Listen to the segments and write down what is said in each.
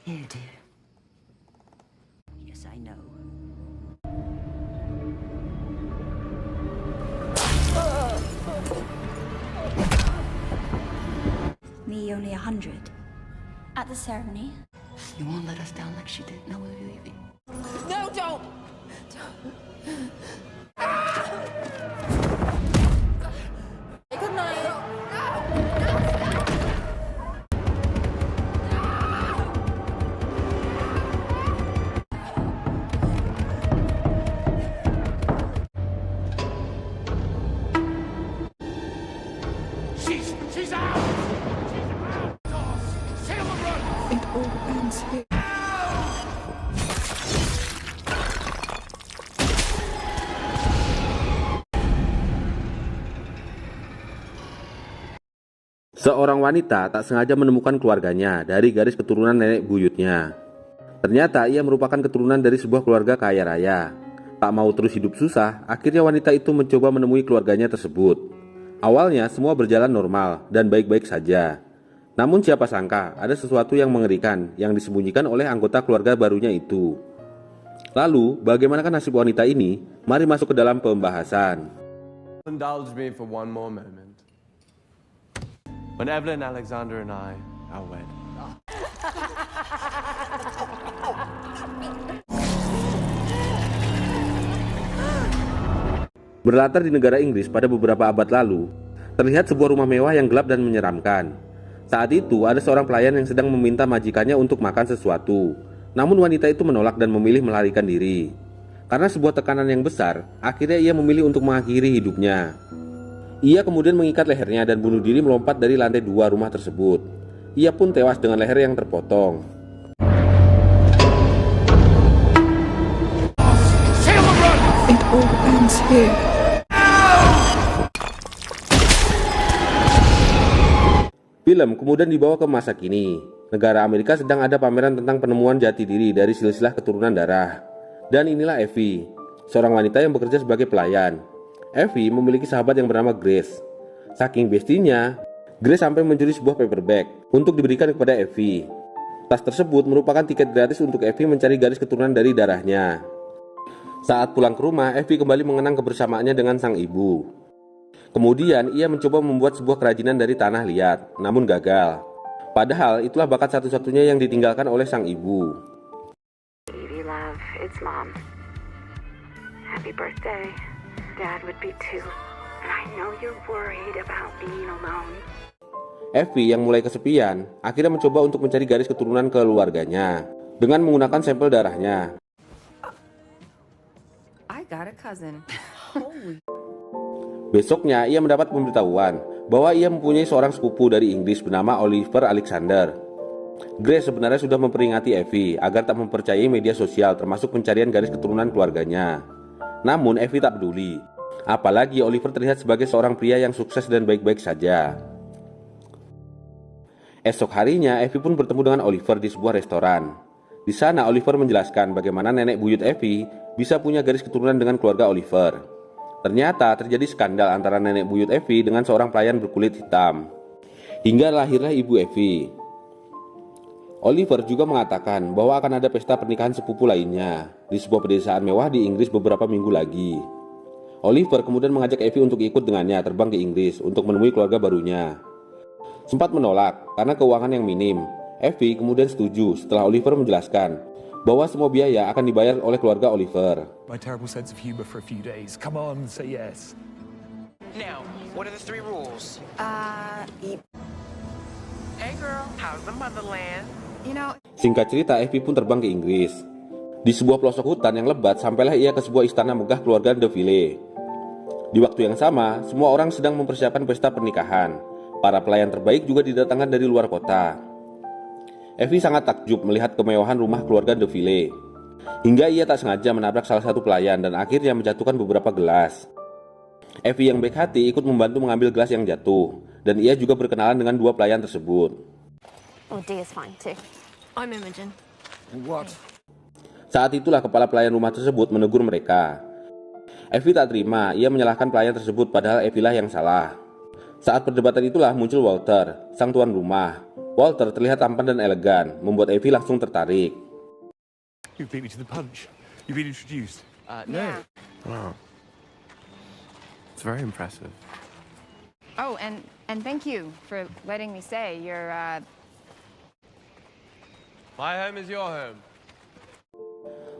Here, dear. Yes, I know. Me only 100. At the ceremony. You won't let us down like she did. No, we're leaving. No, don't! Good night. She's out! She's out! Sail and run! It all ends here. Seorang wanita tak sengaja menemukan keluarganya dari garis keturunan nenek buyutnya. Ternyata ia merupakan keturunan dari sebuah keluarga kaya raya. Tak mau terus hidup susah, akhirnya wanita itu mencoba menemui keluarganya tersebut. Awalnya semua berjalan normal dan baik-baik saja. Namun siapa sangka ada sesuatu yang mengerikan yang disembunyikan oleh anggota keluarga barunya itu. Lalu, bagaimanakah nasib wanita ini? Mari masuk ke dalam pembahasan. Indulge me for one more moment. When Evelyn, Alexander, and I are wed. Berlatar di negara Inggris pada beberapa abad lalu, terlihat sebuah rumah mewah yang gelap dan menyeramkan. Saat itu ada seorang pelayan yang sedang meminta majikannya untuk makan sesuatu. Namun wanita itu menolak dan memilih melarikan diri. Karena sebuah tekanan yang besar, akhirnya ia memilih untuk mengakhiri hidupnya. Ia kemudian mengikat lehernya dan bunuh diri melompat dari lantai 2 rumah tersebut. Ia pun tewas dengan leher yang terpotong. Sail and run! It all ends here. Film kemudian dibawa ke masa kini. Negara Amerika sedang ada pameran tentang penemuan jati diri dari silsilah keturunan darah. Dan inilah Evie, seorang wanita yang bekerja sebagai pelayan. Evie memiliki sahabat yang bernama Grace. Saking bestinya, Grace sampai mencuri sebuah paperback untuk diberikan kepada Evie. Tas tersebut merupakan tiket gratis untuk Evie mencari garis keturunan dari darahnya. Saat pulang ke rumah, Evie kembali mengenang kebersamaannya dengan sang ibu. Kemudian ia mencoba membuat sebuah kerajinan dari tanah liat, namun gagal. Padahal itulah bakat satu-satunya yang ditinggalkan oleh sang ibu. Evie, love, it's Mom. Happy birthday. Dad would be too. And I know you're worried about being alone. Evie yang mulai kesepian, akhirnya mencoba untuk mencari garis keturunan keluarganya dengan menggunakan sampel darahnya. I got a cousin. Besoknya ia mendapat pemberitahuan bahwa ia mempunyai seorang sepupu dari Inggris bernama Oliver Alexander. Grace sebenarnya sudah memperingati Evie agar tak mempercayai media sosial termasuk pencarian garis keturunan keluarganya. Namun Evie tak peduli. Apalagi Oliver terlihat sebagai seorang pria yang sukses dan baik-baik saja. Esok harinya Evie pun bertemu dengan Oliver di sebuah restoran. Di sana Oliver menjelaskan bagaimana nenek buyut Evie bisa punya garis keturunan dengan keluarga Oliver. Ternyata terjadi skandal antara nenek buyut Evie dengan seorang pelayan berkulit hitam. Hingga lahirlah ibu Evie. Oliver juga mengatakan bahwa akan ada pesta pernikahan sepupu lainnya di sebuah pedesaan mewah di Inggris beberapa minggu lagi. Oliver kemudian mengajak Evie untuk ikut dengannya terbang ke Inggris untuk menemui keluarga barunya. Sempat menolak karena keuangan yang minim. Evie kemudian setuju setelah Oliver menjelaskan bahwa semua biaya akan dibayar oleh keluarga Oliver. My terrible sense of humor for a few days. Come on, say yes. Now, what are the 3 rules? Hey girl, How's the motherland? You know, Singkat cerita, Evie pun terbang ke Inggris. Di sebuah pelosok hutan yang lebat, sampailah ia ke sebuah istana megah keluarga De Ville. Di waktu yang sama, semua orang sedang mempersiapkan pesta pernikahan. Para pelayan terbaik juga didatangkan dari luar kota. Evie sangat takjub melihat kemewahan rumah keluarga De Ville. Hingga ia tak sengaja menabrak salah satu pelayan dan akhirnya menjatuhkan beberapa gelas. Evie yang baik hati ikut membantu mengambil gelas yang jatuh. Dan ia juga berkenalan dengan 2 pelayan tersebut. Oh, D is fine too. I'm Imogen. What? Saat itulah kepala pelayan rumah tersebut menegur mereka. Evie tak terima, ia menyalahkan pelayan tersebut padahal Evie lah yang salah. Saat perdebatan itulah muncul Walter, sang tuan rumah. Walter terlihat tampan dan elegan, membuat Evie langsung tertarik. You beat me to the punch. You've been introduced. No. Wow. It's very impressive. Oh, and thank you for letting me say your My home is your home.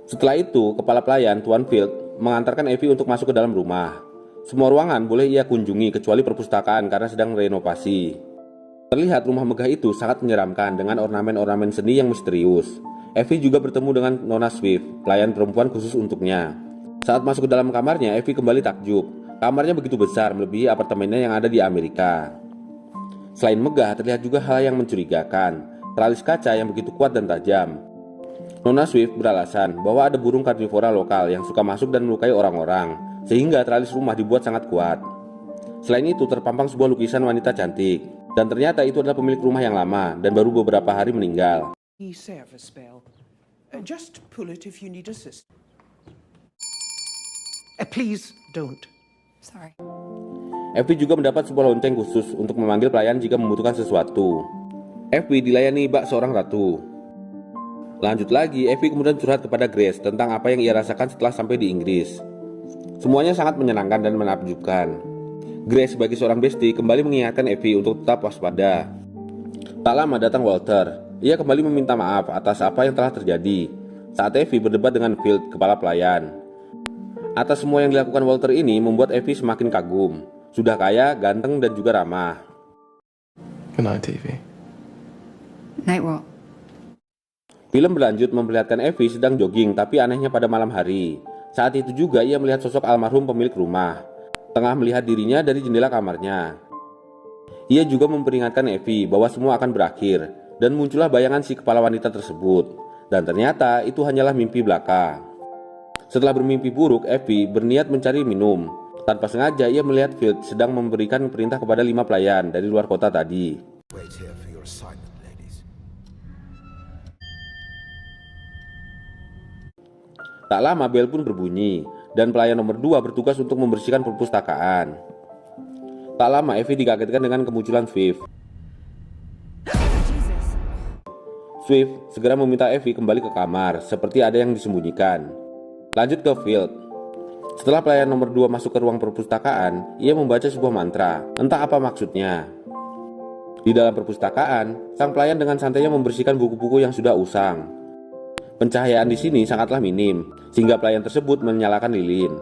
Setelah itu, kepala pelayan, Tuan Field, mengantarkan Evie untuk masuk ke dalam rumah. Semua ruangan boleh ia kunjungi kecuali perpustakaan karena sedang renovasi. Terlihat rumah megah itu sangat menyeramkan dengan ornamen-ornamen seni yang misterius. Evie juga bertemu dengan Nona Swift, pelayan perempuan khusus untuknya. Saat masuk ke dalam kamarnya, Evie kembali takjub. Kamarnya begitu besar, melebihi apartemennya yang ada di Amerika. Selain megah, terlihat juga hal yang mencurigakan. Teralis kaca yang begitu kuat dan tajam. Nona Swift beralasan bahwa ada burung karnivora lokal yang suka masuk dan melukai orang-orang, sehingga teralis rumah dibuat sangat kuat. Selain itu, terpampang sebuah lukisan wanita cantik, dan ternyata itu adalah pemilik rumah yang lama dan baru beberapa hari meninggal. Save a spell. Just pull it if you need assistance. Please don't. sorry. Evie juga mendapat sebuah lonceng khusus untuk memanggil pelayan jika membutuhkan sesuatu. Evie dilayani bak seorang ratu. Lanjut lagi, Evie kemudian curhat kepada Grace tentang apa yang ia rasakan setelah sampai di Inggris. Semuanya sangat menyenangkan dan menakjubkan. Grace sebagai seorang bestie kembali mengingatkan Evie untuk tetap waspada. Tak lama datang Walter. Ia kembali meminta maaf atas apa yang telah terjadi saat Evie berdebat dengan Field, kepala pelayan. Atas semua yang dilakukan Walter ini membuat Evie semakin kagum. Sudah kaya, ganteng, dan juga ramah. Good night, Evie. Night walk. Film berlanjut memperlihatkan Evie sedang jogging, tapi anehnya pada malam hari. Saat itu juga ia melihat sosok almarhum pemilik rumah, tengah melihat dirinya dari jendela kamarnya. Ia juga memperingatkan Evie bahwa semua akan berakhir, dan muncullah bayangan si kepala wanita tersebut. Dan ternyata itu hanyalah mimpi belaka. Setelah bermimpi buruk, Evie berniat mencari minum. Tanpa sengaja ia melihat Field sedang memberikan perintah kepada 5 pelayan dari luar kota tadi. Wait here for your assignment, ladies. Tak lama bel pun berbunyi, dan pelayan nomor 2 bertugas untuk membersihkan perpustakaan. Tak lama Evie dikagetkan dengan kemunculan Swift. Swift segera meminta Evie kembali ke kamar, seperti ada yang disembunyikan. Lanjut ke Field. Setelah pelayan nomor 2 masuk ke ruang perpustakaan, ia membaca sebuah mantra, entah apa maksudnya. Di dalam perpustakaan, sang pelayan dengan santainya membersihkan buku-buku yang sudah usang. Pencahayaan di sini sangatlah minim, sehingga pelayan tersebut menyalakan lilin.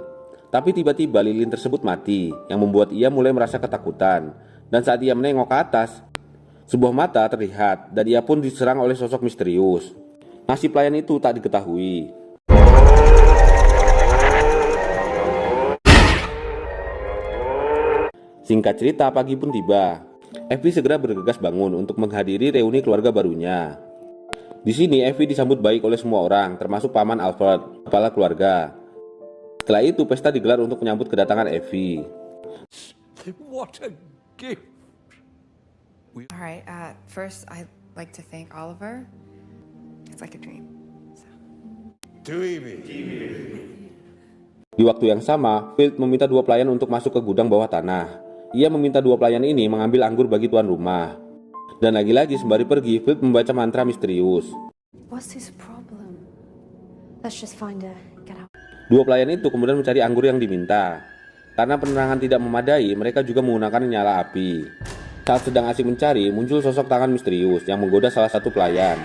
Tapi tiba-tiba lilin tersebut mati, yang membuat ia mulai merasa ketakutan. Dan saat ia menengok ke atas, sebuah mata terlihat, dan ia pun diserang oleh sosok misterius. Nasib pelayan itu tak diketahui. Singkat cerita, pagi pun tiba. Evie segera bergegas bangun untuk menghadiri reuni keluarga barunya. Di sini Evie disambut baik oleh semua orang, termasuk paman Alfred, kepala keluarga. Setelah itu pesta digelar untuk menyambut kedatangan Evie. What a gift! Alright, first I'd like to thank Oliver. It's like a dream. To Evie. Di waktu yang sama, Field meminta 2 pelayan untuk masuk ke gudang bawah tanah. Ia meminta 2 pelayan ini mengambil anggur bagi tuan rumah. Dan lagi-lagi sembari pergi, Field membaca mantra misterius. What's his problem? Let's just find her. Get out. 2 pelayan itu kemudian mencari anggur yang diminta. Karena penerangan tidak memadai, mereka juga menggunakan nyala api. Saat sedang asik mencari, muncul sosok tangan misterius yang menggoda salah satu pelayan.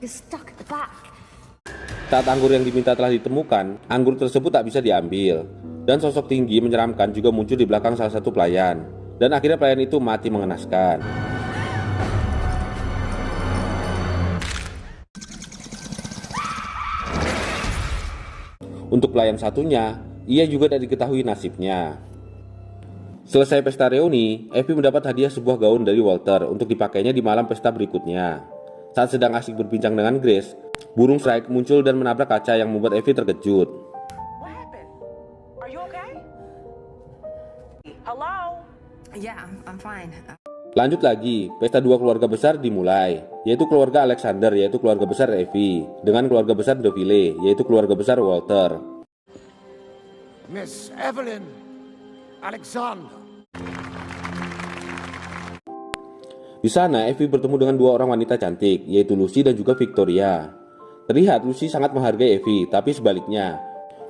You're stuck at the back. Saat anggur yang diminta telah ditemukan, anggur tersebut tak bisa diambil. Dan sosok tinggi menyeramkan juga muncul di belakang salah satu pelayan. Dan akhirnya pelayan itu mati mengenaskan. Untuk pelayan satunya, ia juga tidak diketahui nasibnya. Selesai pesta reuni, Evie mendapat hadiah sebuah gaun dari Walter untuk dipakainya di malam pesta berikutnya. Saat sedang asik berbincang dengan Grace, burung Shrike muncul dan menabrak kaca yang membuat Evie terkejut. What happened? Are you okay? Hello? Yeah, I'm fine. Lanjut lagi, pesta 2 keluarga besar dimulai, yaitu keluarga Alexander, yaitu keluarga besar Evie, dengan keluarga besar Deville, yaitu keluarga besar Walter. Miss Evelyn Alexander. Di sana, Effie bertemu dengan dua orang wanita cantik, yaitu Lucy dan juga Victoria. Terlihat Lucy sangat menghargai Effie, tapi sebaliknya,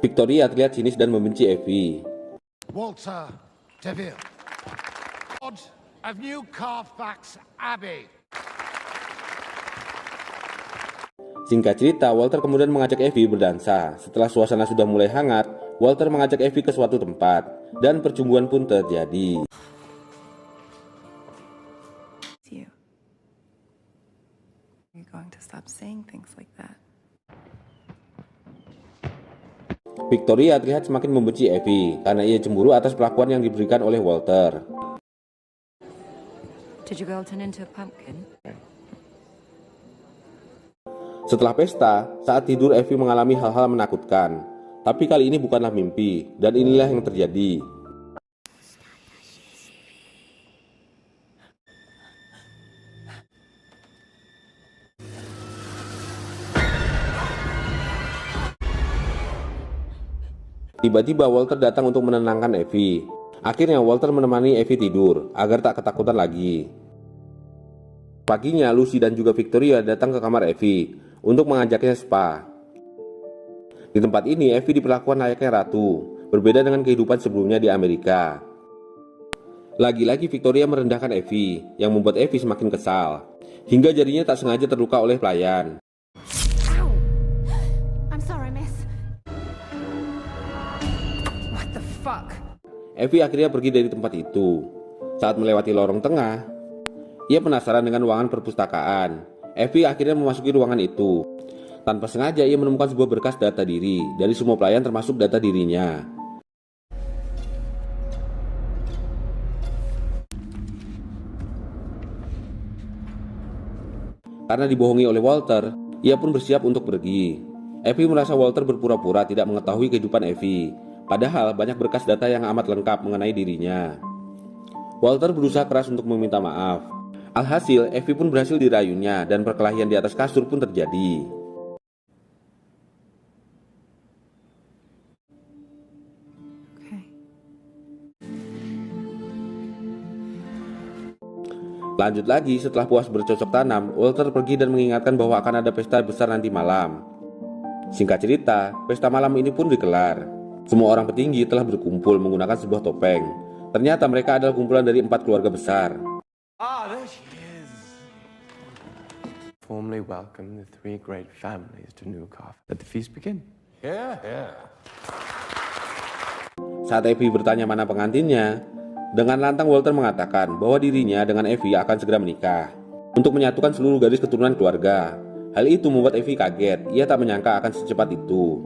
Victoria terlihat sinis dan membenci Effie. Walter Deville, Lord of New Carfax Abbey. Singkat cerita, Walter kemudian mengajak Effie berdansa. Setelah suasana sudah mulai hangat, Walter mengajak Effie ke suatu tempat, dan percumbuan pun terjadi. You're going to stop saying things like that. Victoria terlihat semakin membenci Effie karena ia cemburu atas perlakuan yang diberikan oleh Walter. Did your girl turn into a pumpkin? Setelah pesta, saat tidur Effie mengalami hal-hal menakutkan. Tapi kali ini bukanlah mimpi, dan inilah yang terjadi. Tiba-tiba Walter datang untuk menenangkan Effie. Akhirnya Walter menemani Effie tidur agar tak ketakutan lagi. Paginya Lucy dan juga Victoria datang ke kamar Effie untuk mengajaknya spa. Di tempat ini Effie diperlakukan layaknya ratu, berbeda dengan kehidupan sebelumnya di Amerika. Lagi-lagi Victoria merendahkan Effie, yang membuat Effie semakin kesal, hingga jarinya tak sengaja terluka oleh pelayan. Effie akhirnya pergi dari tempat itu. Saat melewati lorong tengah, ia penasaran dengan ruangan perpustakaan. Effie akhirnya memasuki ruangan itu. Tanpa sengaja ia menemukan sebuah berkas data diri dari semua pelayan termasuk data dirinya. Karena dibohongi oleh Walter, ia pun bersiap untuk pergi. Effie merasa Walter berpura-pura tidak mengetahui kehidupan Effie. Padahal banyak berkas data yang amat lengkap mengenai dirinya. Walter berusaha keras untuk meminta maaf. Alhasil, Effie pun berhasil dirayunya dan perkelahian di atas kasur pun terjadi. Lanjut lagi, setelah puas bercocok tanam, Walter pergi dan mengingatkan bahwa akan ada pesta besar nanti malam. Singkat cerita, pesta malam ini pun digelar. Semua orang petinggi telah berkumpul menggunakan sebuah topeng. Ternyata mereka adalah kumpulan dari 4 keluarga besar. There she is. Formally welcome the 3 great families to New Carfax. Let the feast begin. Yeah. Saat Effie bertanya mana pengantinnya, dengan lantang Walter mengatakan bahwa dirinya dengan Effie akan segera menikah untuk menyatukan seluruh garis keturunan keluarga. Hal itu membuat Effie kaget. Ia tak menyangka akan secepat itu.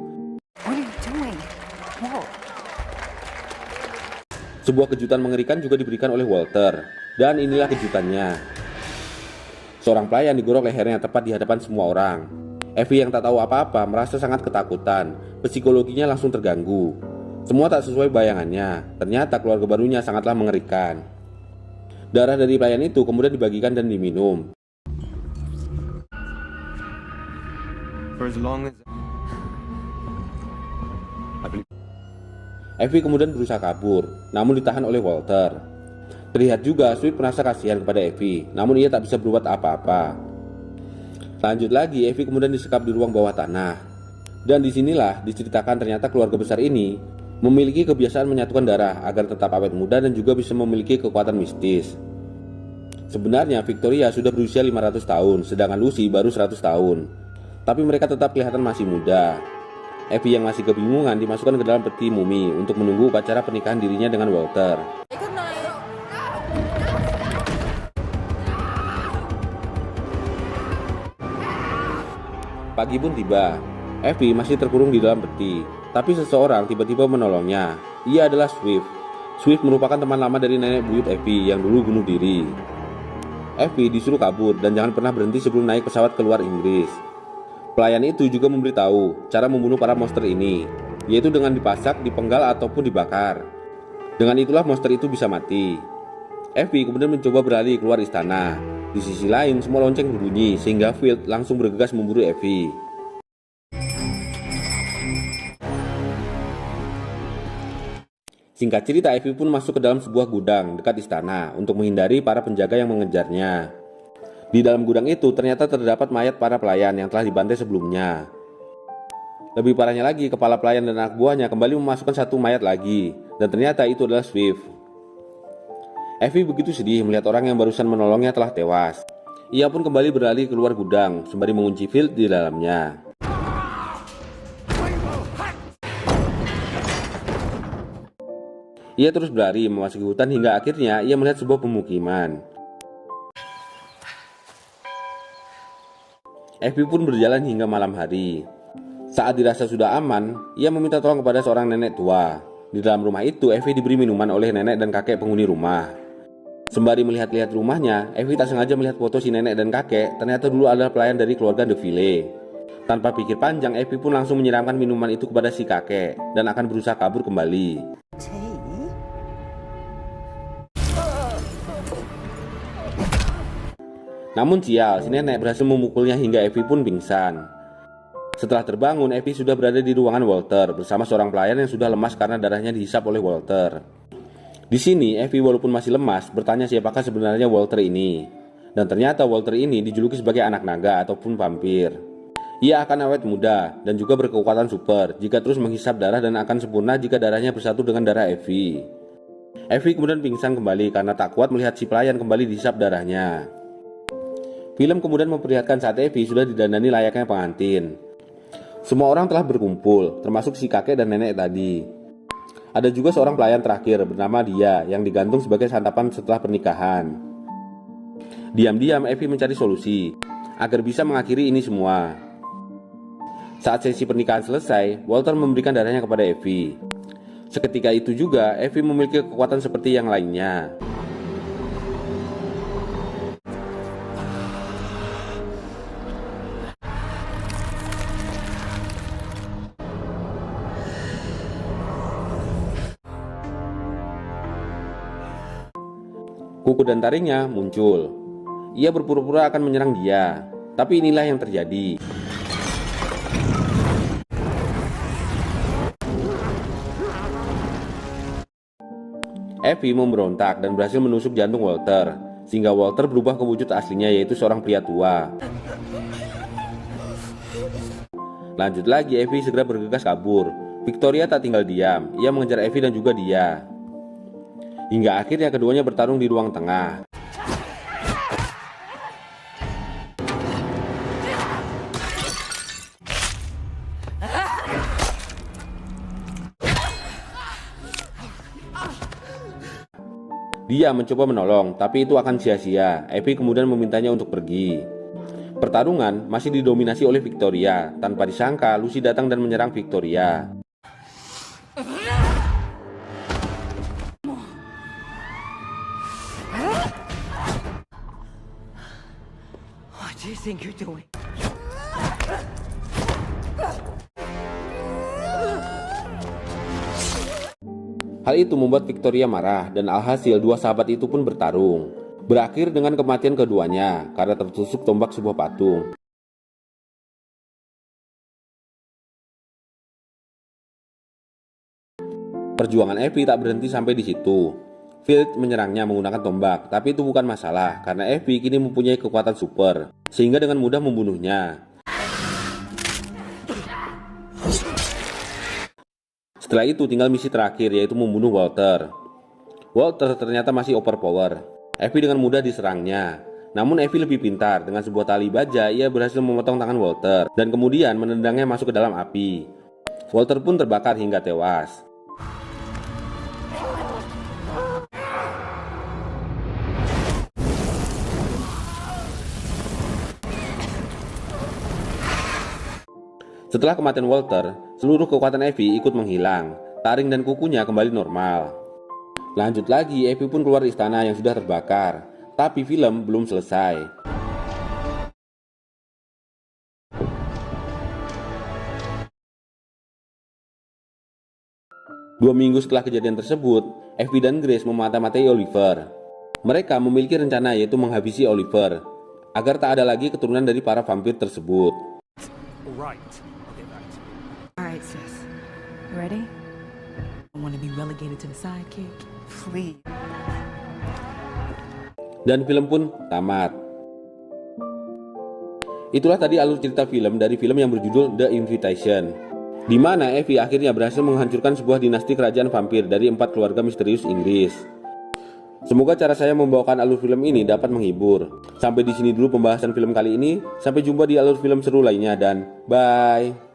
Sebuah kejutan mengerikan juga diberikan oleh Walter, dan inilah kejutannya. Seorang pelayan digorok lehernya tepat di hadapan semua orang. Effie yang tak tahu apa-apa merasa sangat ketakutan, psikologinya langsung terganggu. Semua tak sesuai bayangannya, ternyata keluarga barunya sangatlah mengerikan. Darah dari pelayan itu kemudian dibagikan dan diminum. For as long as Effie kemudian berusaha kabur, namun ditahan oleh Walter. Terlihat juga Sweet merasa kasihan kepada Effie, namun ia tak bisa berbuat apa-apa. Lanjut lagi, Effie kemudian disekap di ruang bawah tanah. Dan disinilah diceritakan ternyata keluarga besar ini memiliki kebiasaan menyatukan darah agar tetap awet muda dan juga bisa memiliki kekuatan mistis. Sebenarnya Victoria sudah berusia 500 tahun, sedangkan Lucy baru 100 tahun. Tapi mereka tetap kelihatan masih muda. Effie yang masih kebingungan dimasukkan ke dalam peti mumi untuk menunggu upacara pernikahan dirinya dengan Walter. Pagi pun tiba. Effie masih terkurung di dalam peti, tapi seseorang tiba-tiba menolongnya. Ia adalah Swift. Swift merupakan teman lama dari nenek buyut Effie yang dulu bunuh diri. Effie disuruh kabur dan jangan pernah berhenti sebelum naik pesawat keluar Inggris. Pelayan itu juga memberitahu cara membunuh para monster ini, yaitu dengan dipasak, dipenggal, ataupun dibakar. Dengan itulah monster itu bisa mati. Effie kemudian mencoba berlari keluar istana. Di sisi lain, semua lonceng berbunyi, sehingga Field langsung bergegas memburu Effie. Singkat cerita, Effie pun masuk ke dalam sebuah gudang dekat istana untuk menghindari para penjaga yang mengejarnya. Di dalam gudang itu ternyata terdapat mayat para pelayan yang telah dibantai sebelumnya. Lebih parahnya lagi, kepala pelayan dan anak buahnya kembali memasukkan satu mayat lagi, dan ternyata itu adalah Swift. Effie begitu sedih melihat orang yang barusan menolongnya telah tewas. Ia pun kembali berlari keluar gudang sembari mengunci Field di dalamnya. Ia terus berlari memasuki hutan hingga akhirnya ia melihat sebuah pemukiman. Effie pun berjalan hingga malam hari. Saat dirasa sudah aman, ia meminta tolong kepada seorang nenek tua. Di dalam rumah itu, Effie diberi minuman oleh nenek dan kakek penghuni rumah. Sembari melihat-lihat rumahnya, Effie tak sengaja melihat foto si nenek dan kakek. Ternyata dulu adalah pelayan dari keluarga Deville. Tanpa pikir panjang, Effie pun langsung menyiramkan minuman itu kepada si kakek dan akan berusaha kabur kembali. Namun sial, si nenek berhasil memukulnya hingga Effie pun pingsan. Setelah terbangun, Effie sudah berada di ruangan Walter bersama seorang pelayan yang sudah lemas karena darahnya dihisap oleh Walter. Di sini, Effie walaupun masih lemas bertanya siapakah sebenarnya Walter ini. Dan ternyata Walter ini dijuluki sebagai anak naga ataupun vampir. Ia akan awet muda dan juga berkekuatan super jika terus menghisap darah dan akan sempurna jika darahnya bersatu dengan darah Effie. Effie kemudian pingsan kembali karena tak kuat melihat si pelayan kembali dihisap darahnya. Film kemudian memperlihatkan saat Effie sudah didandani layaknya pengantin. Semua orang telah berkumpul, termasuk si kakek dan nenek tadi. Ada juga seorang pelayan terakhir bernama Dia yang digantung sebagai santapan setelah pernikahan. Diam-diam Effie mencari solusi agar bisa mengakhiri ini semua. Saat sesi pernikahan selesai, Walter memberikan darahnya kepada Effie. Seketika itu juga Effie memiliki kekuatan seperti yang lainnya. Kuku dan taringnya muncul. Ia berpura-pura akan menyerang dia, tapi inilah yang terjadi. Effie memberontak dan berhasil menusuk jantung Walter, sehingga Walter berubah ke wujud aslinya yaitu seorang pria tua. Lanjut lagi, Effie segera bergegas kabur. Victoria tak tinggal diam, ia mengejar Effie dan juga Dia. Hingga akhirnya keduanya bertarung di ruang tengah. Dia mencoba menolong, tapi itu akan sia-sia. Effie kemudian memintanya untuk pergi. Pertarungan masih didominasi oleh Victoria. Tanpa disangka, Lucy datang dan menyerang Victoria. What do you think you're doing? Hal itu membuat Victoria marah dan alhasil dua sahabat itu pun bertarung. Berakhir dengan kematian keduanya karena tertusuk tombak sebuah patung. Perjuangan Effie tak berhenti sampai di situ. Field menyerangnya menggunakan tombak, tapi itu bukan masalah karena Effie kini mempunyai kekuatan super, sehingga dengan mudah membunuhnya. Setelah itu tinggal misi terakhir yaitu membunuh Walter. Walter ternyata masih overpower. Effie dengan mudah diserangnya. Namun Effie lebih pintar, dengan sebuah tali baja ia berhasil memotong tangan Walter dan kemudian menendangnya masuk ke dalam api. Walter pun terbakar hingga tewas. Setelah kematian Walter, seluruh kekuatan Effie ikut menghilang. Taring dan kukunya kembali normal. Lanjut lagi, Effie pun keluar istana yang sudah terbakar. Tapi film belum selesai. Dua minggu setelah kejadian tersebut, Effie dan Grace memata-matai Oliver. Mereka memiliki rencana yaitu menghabisi Oliver agar tak ada lagi keturunan dari para vampir tersebut. All right, I'll get back to you. All right, sis. You ready? want to be relegated to the sidekick. Please. Dan film pun tamat. Itulah tadi alur cerita film dari film yang berjudul The Invitation, di mana Evie akhirnya berhasil menghancurkan sebuah dinasti kerajaan vampir dari 4 keluarga misterius Inggris. Semoga cara saya membawakan alur film ini dapat menghibur. Sampai di sini dulu pembahasan film kali ini. Sampai jumpa di alur film seru lainnya dan bye.